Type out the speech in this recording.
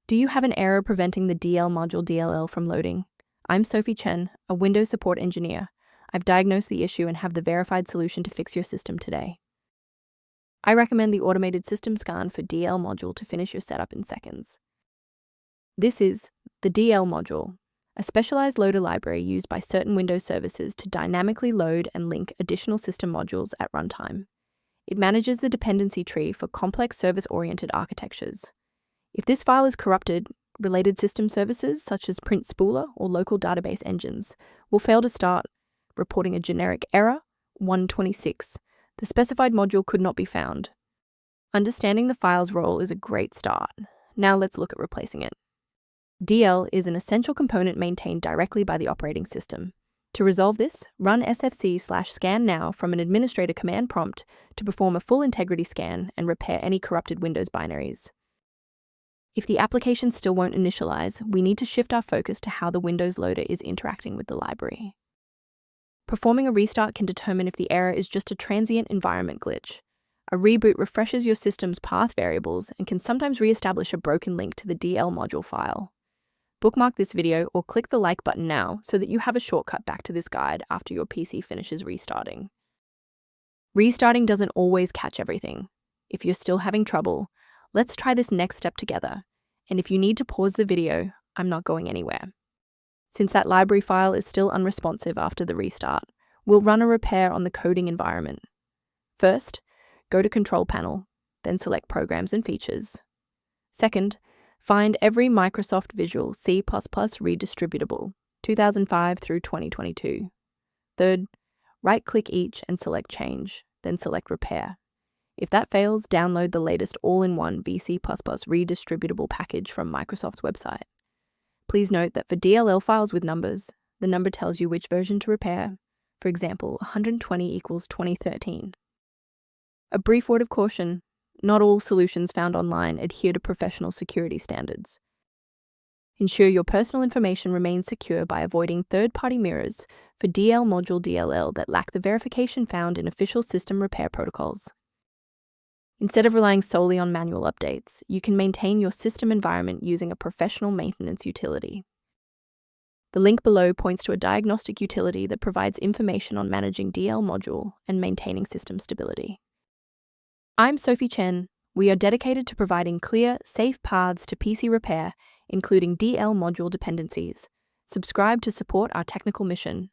Do you have an error preventing the DL module DLL from loading? I'm Sophie Chen, a Windows support engineer. I've diagnosed the issue and have the verified solution to fix your system today. I recommend the automated system scan for DL module to finish your setup in seconds. This is the DL module, a specialized loader library used by certain Windows services to dynamically load and link additional system modules at runtime. It manages the dependency tree for complex service-oriented architectures. If this file is corrupted, related system services such as Print Spooler or local database engines will fail to start, reporting a generic error, 126. The specified module could not be found. Understanding the file's role is a great start. Now let's look at replacing it. DL is an essential component maintained directly by the operating system. To resolve this, run sfc/scan now from an administrator command prompt to perform a full integrity scan and repair any corrupted Windows binaries. If the application still won't initialize, we need to shift our focus to how the Windows loader is interacting with the library. Performing a restart can determine if the error is just a transient environment glitch. A reboot refreshes your system's path variables and can sometimes re-establish a broken link to the DL module file. Bookmark this video or click the like button now so that you have a shortcut back to this guide after your PC finishes restarting. Restarting doesn't always catch everything. If you're still having trouble, let's try this next step together. And if you need to pause the video, I'm not going anywhere. Since that library file is still unresponsive after the restart, we'll run a repair on the coding environment. First, go to Control Panel, then select Programs and Features. Second, find every Microsoft Visual C++ redistributable, 2005 through 2022. Third, right-click each and select Change, then select Repair. If that fails, download the latest all-in-one VC++ redistributable package from Microsoft's website. Please note that for DLL files with numbers, the number tells you which version to repair. For example, 120 equals 2013. A brief word of caution: not all solutions found online adhere to professional security standards. Ensure your personal information remains secure by avoiding third-party mirrors for DL module DLL that lack the verification found in official system repair protocols. Instead of relying solely on manual updates, you can maintain your system environment using a professional maintenance utility. The link below points to a diagnostic utility that provides information on managing DL module and maintaining system stability. I'm Sophie Chen. We are dedicated to providing clear, safe paths to PC repair, including DL module dependencies. Subscribe to support our technical mission.